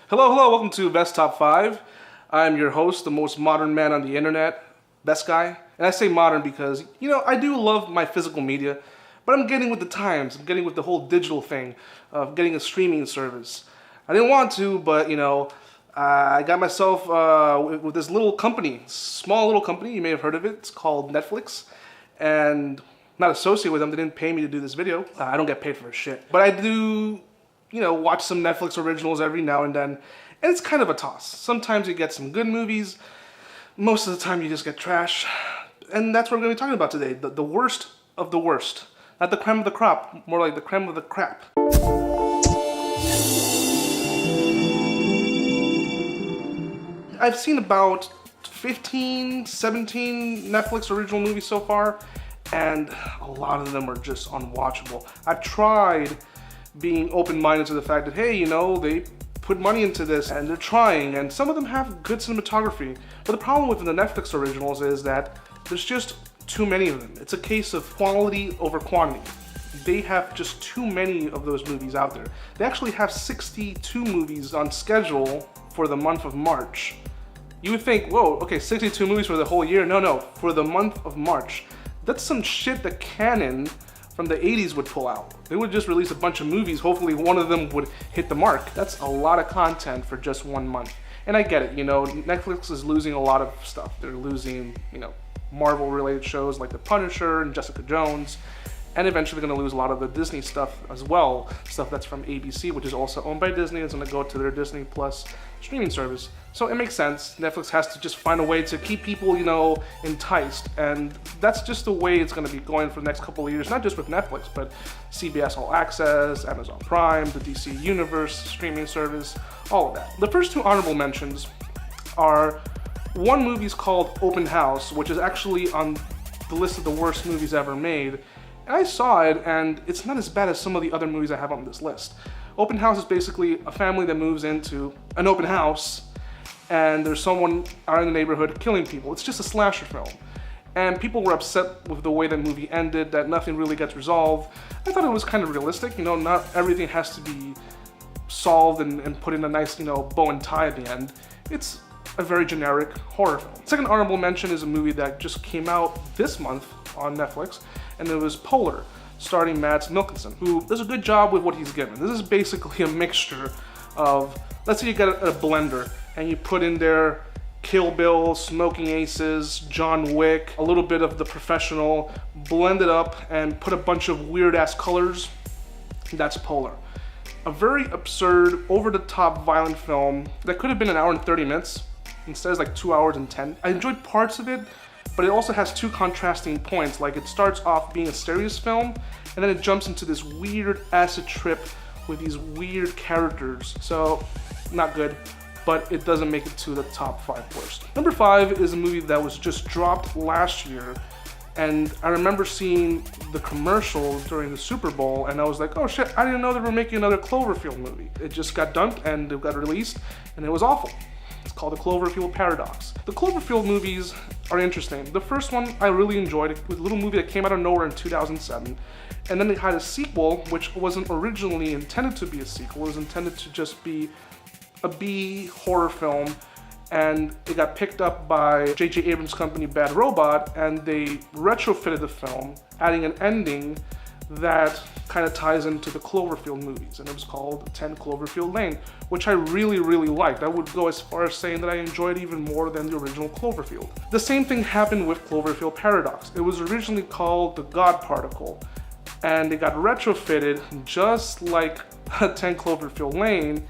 Hello, welcome to Best Top 5. I'm your host, the most modern man on the internet, Best Guy. And I say modern because, I do love my physical media, but I'm getting with the times. I'm getting with the whole digital thing of getting a streaming service. I didn't want to, but, I got myself with this little company, small little company, you may have heard of it. It's called Netflix. And not associated with them, they didn't pay me to do this video. I don't get paid for shit. But I do watch some Netflix originals every now and then, and it's kind of a toss. Sometimes you get some good movies, most of the time you just get trash, and that's what we're going to be talking about today, the worst of the worst. Not the creme of the crop, more like the creme of the crap. I've seen about 15, 17 Netflix original movies so far, and a lot of them are just unwatchable. I've tried being open-minded to the fact that, hey, they put money into this and they're trying, and some of them have good cinematography. But the problem with the Netflix originals is that there's just too many of them. It's a case of quality over quantity. They have just too many of those movies out there. They actually have 62 movies on schedule for the month of March. You would think, whoa, okay, 62 movies for the whole year. No, for the month of March. That's some shit that Canon from the 80s would pull out. They would just release a bunch of movies, hopefully one of them would hit the mark. That's a lot of content for just 1 month. And I get it, Netflix is losing a lot of stuff. They're losing, Marvel related shows like The Punisher and Jessica Jones, and eventually gonna lose a lot of the Disney stuff as well, stuff that's from ABC, which is also owned by Disney. It's gonna go to their Disney Plus streaming service. So it makes sense. Netflix has to just find a way to keep people, enticed. And that's just the way it's gonna be going for the next couple of years, not just with Netflix, but CBS All Access, Amazon Prime, the DC Universe streaming service, all of that. The first two honorable mentions are, one movie's called Open House, which is actually on the list of the worst movies ever made. And I saw it, and it's not as bad as some of the other movies I have on this list. Open House is basically a family that moves into an open house, and there's someone out in the neighborhood killing people. It's just a slasher film. And people were upset with the way the movie ended, that nothing really gets resolved. I thought it was kind of realistic, not everything has to be solved and put in a nice, bow and tie at the end. It's a very generic horror film. Second honorable mention is a movie that just came out this month on Netflix, and it was Polar, starring Mads Mikkelsen, who does a good job with what he's given. This is basically a mixture of, let's say you got a blender, and you put in there Kill Bill, Smoking Aces, John Wick, a little bit of The Professional, blend it up and put a bunch of weird-ass colors. That's Polar. A very absurd, over-the-top violent film that could have been 1 hour and 30 minutes. Instead it's like 2 hours and 10. I enjoyed parts of it, but it also has two contrasting points. Like, it starts off being a serious film, and then it jumps into this weird acid trip with these weird characters. So, not good, but it doesn't make it to the top 5 worst. Number 5 is a movie that was just dropped last year, and I remember seeing the commercial during the Super Bowl, and I was like, oh shit, I didn't know they were making another Cloverfield movie. It just got dumped, and it got released, and it was awful. It's called The Cloverfield Paradox. The Cloverfield movies are interesting. The first one I really enjoyed. It was a little movie that came out of nowhere in 2007. And then they had a sequel, which wasn't originally intended to be a sequel. It was intended to just be a B horror film. And it got picked up by J.J. Abrams' company Bad Robot, and they retrofitted the film, adding an ending that kind of ties into the Cloverfield movies, and it was called 10 Cloverfield Lane, which I really, really liked. I would go as far as saying that I enjoyed even more than the original Cloverfield. The same thing happened with Cloverfield Paradox. It was originally called The God Particle, and it got retrofitted just like 10 Cloverfield Lane,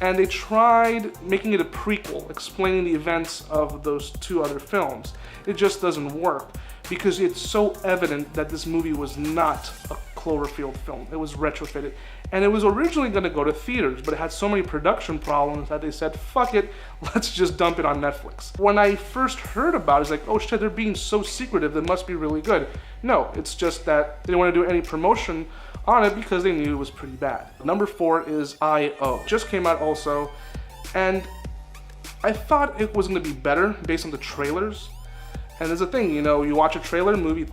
and they tried making it a prequel, explaining the events of those two other films. It just doesn't work, because it's so evident that this movie was not a Cloverfield film. It was retrofitted. And it was originally going to go to theaters, but it had so many production problems that they said, fuck it, let's just dump it on Netflix. When I first heard about it, it's like, oh shit, they're being so secretive, it must be really good. No, it's just that they didn't want to do any promotion on it because they knew it was pretty bad. Number 4 is I.O. Just came out also, and I thought it was going to be better based on the trailers. And there's a thing, you watch a trailer, movie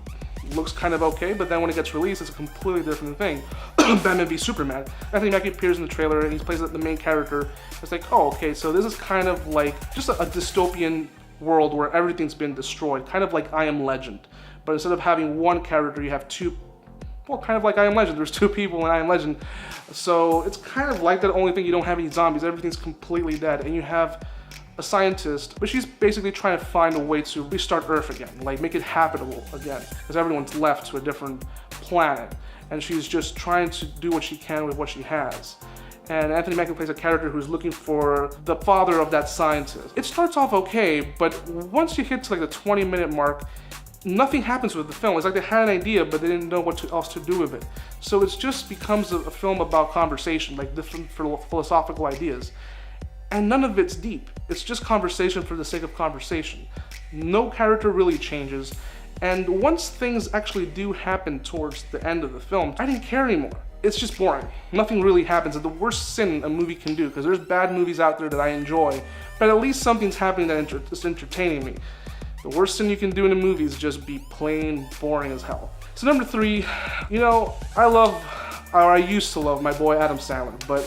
looks kind of okay, but then when it gets released, it's a completely different thing. Batman v Superman. Anthony Mackie appears in the trailer and he plays the main character. It's like, oh, okay, so this is kind of like just a dystopian world where everything's been destroyed, kind of like I Am Legend. But instead of having one character, you have two, well, kind of like I Am Legend. There's two people in I Am Legend. So it's kind of like that, only thing you don't have any zombies. Everything's completely dead. And you have a scientist, but she's basically trying to find a way to restart Earth again, like make it habitable again, because everyone's left to a different planet. And she's just trying to do what she can with what she has. And Anthony Mackie plays a character who's looking for the father of that scientist. It starts off okay, but once you hit to like the 20-minute mark, nothing happens with the film. It's like they had an idea, but they didn't know what else to do with it. So it just becomes a film about conversation, like different philosophical ideas. And none of it's deep. It's just conversation for the sake of conversation. No character really changes. And once things actually do happen towards the end of the film, I didn't care anymore. It's just boring. Nothing really happens. It's the worst sin a movie can do, because there's bad movies out there that I enjoy, but at least something's happening that is entertaining me. The worst thing you can do in a movie is just be plain boring as hell. So number 3, you know, I used to love my boy Adam Sandler, but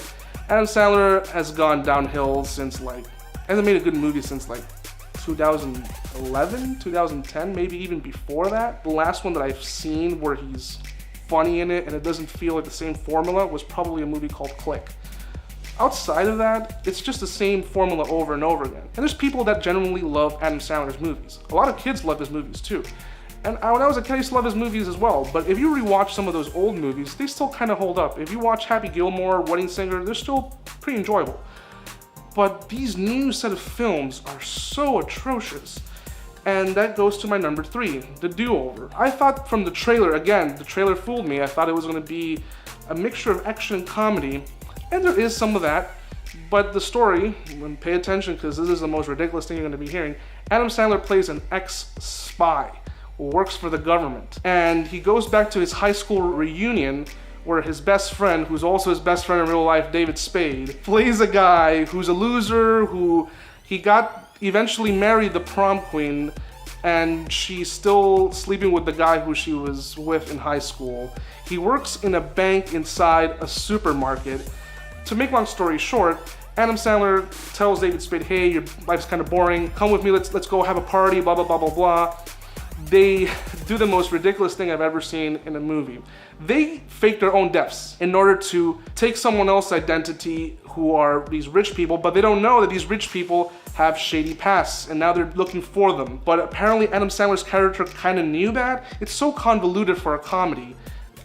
Adam Sandler has gone downhill since hasn't made a good movie since 2011, 2010, maybe even before that. The last one that I've seen where he's funny in it and it doesn't feel like the same formula was probably a movie called Click. Outside of that, it's just the same formula over and over again. And there's people that genuinely love Adam Sandler's movies. A lot of kids love his movies too. And when I was a kid, I used to love his movies as well. But if you rewatch some of those old movies, they still kind of hold up. If you watch Happy Gilmore, Wedding Singer, they're still pretty enjoyable. But these new set of films are so atrocious. And that goes to my number 3, The Do-Over. I thought from the trailer, again, the trailer fooled me. I thought it was going to be a mixture of action and comedy. And there is some of that. But the story, and pay attention because this is the most ridiculous thing you're going to be hearing, Adam Sandler plays an ex-spy who works for the government. And he goes back to his high school reunion where his best friend, who's also his best friend in real life, David Spade, plays a guy who's a loser, who he eventually married the prom queen, and she's still sleeping with the guy who she was with in high school. He works in a bank inside a supermarket. To make long story short, Adam Sandler tells David Spade, hey, your life's kind of boring, come with me, let's go have a party, blah, blah, blah, blah, blah. They do the most ridiculous thing I've ever seen in a movie. They fake their own deaths in order to take someone else's identity who are these rich people, but they don't know that these rich people have shady pasts, and now they're looking for them. But apparently Adam Sandler's character kind of knew that. It's so convoluted for a comedy.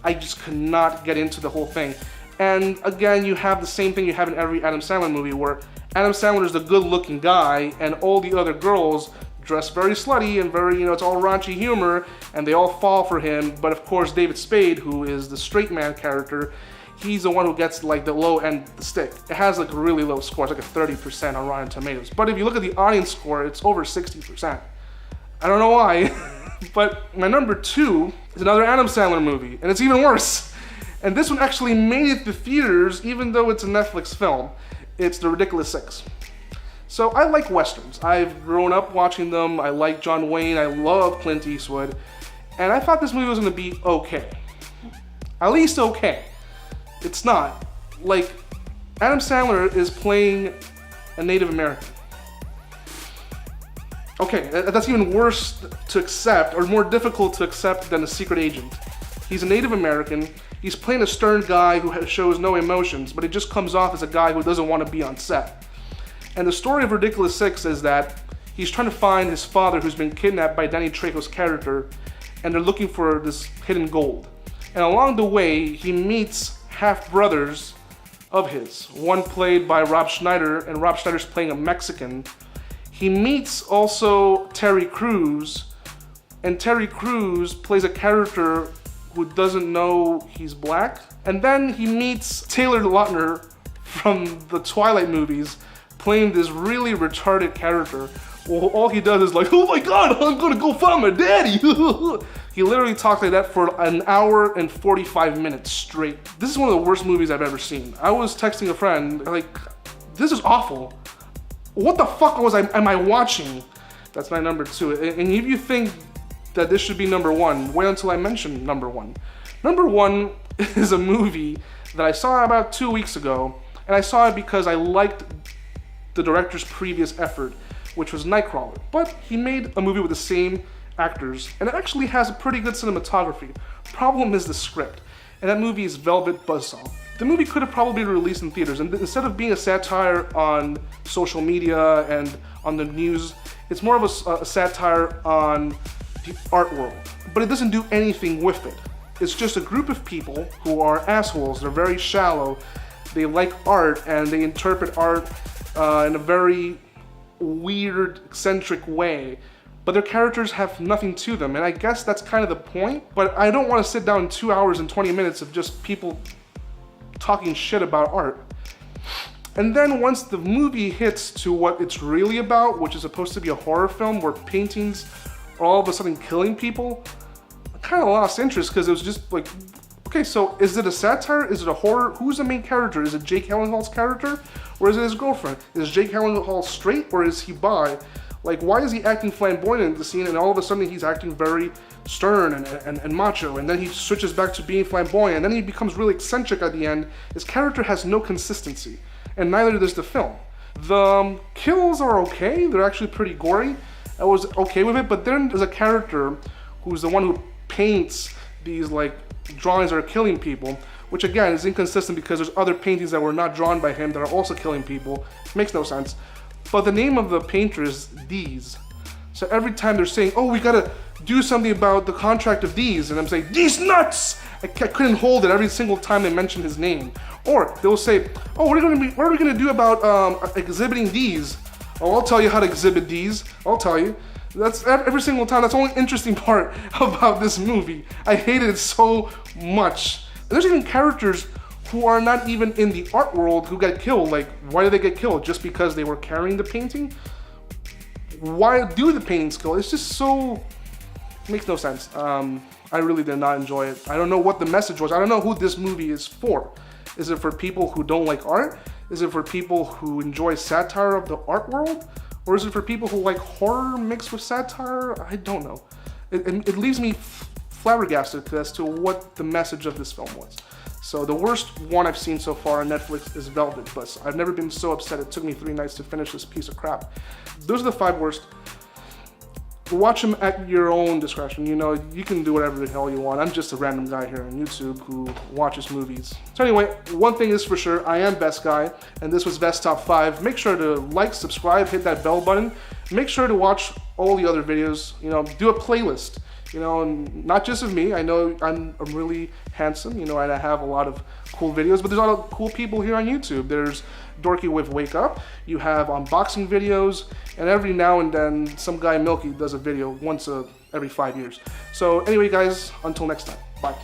I just could not get into the whole thing. And again, you have the same thing you have in every Adam Sandler movie where Adam Sandler is the good-looking guy and all the other girls dress very slutty and very, it's all raunchy humor, and they all fall for him. But of course, David Spade, who is the straight man character, he's the one who gets the low end of the stick. It has a really low score, it's like a 30% on Rotten Tomatoes. But if you look at the audience score, it's over 60%. I don't know why, but my number 2 is another Adam Sandler movie, and it's even worse. And this one actually made it to theaters, even though it's a Netflix film. It's The Ridiculous Six. So I like Westerns. I've grown up watching them. I like John Wayne. I love Clint Eastwood. And I thought this movie was going to be okay. At least okay. It's not. Adam Sandler is playing a Native American. Okay, that's even worse to accept, or more difficult to accept than a secret agent. He's a Native American. He's playing a stern guy who shows no emotions, but he just comes off as a guy who doesn't want to be on set. And the story of Ridiculous Six is that he's trying to find his father who's been kidnapped by Danny Trejo's character, and they're looking for this hidden gold. And along the way, he meets half-brothers of his, one played by Rob Schneider, and Rob Schneider's playing a Mexican. He meets also Terry Crews, and Terry Crews plays a character who doesn't know he's black. And then he meets Taylor Lautner from the Twilight movies, playing this really retarded character. Well, all he does is oh my god, I'm gonna go find my daddy. He literally talks like that for an hour and 45 minutes straight. This is one of the worst movies I've ever seen. I was texting a friend, this is awful. What the fuck am I watching? That's my number 2. And if you think that this should be number one, wait until I mention number one. Number one is a movie that I saw about 2 weeks ago, and I saw it because I liked the director's previous effort, which was Nightcrawler. But he made a movie with the same actors, and it actually has a pretty good cinematography. Problem is the script, and that movie is Velvet Buzzsaw. The movie could have probably been released in theaters, and instead of being a satire on social media and on the news, it's more of a satire on the art world. But it doesn't do anything with it. It's just a group of people who are assholes. They're very shallow. They like art, and they interpret art in a very weird, eccentric way. But their characters have nothing to them, and I guess that's kind of the point. But I don't want to sit down 2 hours and 20 minutes of just people talking shit about art. And then once the movie hits to what it's really about, which is supposed to be a horror film where paintings are all of a sudden killing people, I kind of lost interest because it was just like, okay, so is it a satire? Is it a horror? Who's the main character? Is it Jake Gyllenhaal's character? Or is it his girlfriend? Is Jake Gyllenhaal straight or is he bi? Like, why is he acting flamboyant in the scene and all of a sudden he's acting very stern and macho, and then he switches back to being flamboyant, and then he becomes really eccentric at the end? His character has no consistency, and neither does the film. The kills are okay, they're actually pretty gory. I was okay with it, but then there's a character who's the one who paints these like drawings that are killing people, which again is inconsistent because there's other paintings that were not drawn by him that are also killing people. It makes no sense. But the name of the painter is Dees. So every time they're saying, oh, we gotta do something about the contract of Dees, and I'm saying, Dees nuts! I couldn't hold it every single time they mention his name. Or they'll say, oh, what are we gonna do about exhibiting Dees? Oh, I'll tell you how to exhibit Dees. I'll tell you. That's every single time. That's the only interesting part about this movie. I hated it so much. There's even characters who are not even in the art world who get killed. Like, why did they get killed? Just because they were carrying the painting? Why do the paintings kill? It's just so, it makes no sense. I really did not enjoy it. I don't know what the message was. I don't know who this movie is for. Is it for people who don't like art? Is it for people who enjoy satire of the art world? Or is it for people who like horror mixed with satire? I don't know. It leaves me flabbergasted as to what the message of this film was. So the worst one I've seen so far on Netflix is Velvet Buzzsaw. I've never been so upset it took me 3 nights to finish this piece of crap. Those are the 5 worst. Watch them at your own discretion. You know, you can do whatever the hell you want. I'm just a random guy here on YouTube who watches movies. So anyway, one thing is for sure, I am Best Guy, and this was Best Top 5. Make sure to like, subscribe, hit that bell button. Make sure to watch all the other videos. You know, do a playlist. You know, and not just of me. I know I'm really handsome, you know, and I have a lot of cool videos, but there's a lot of cool people here on YouTube. There's Dorky with Wake Up, you have unboxing videos, and every now and then some guy Milky does a video once every 5 years. So anyway guys, until next time, bye.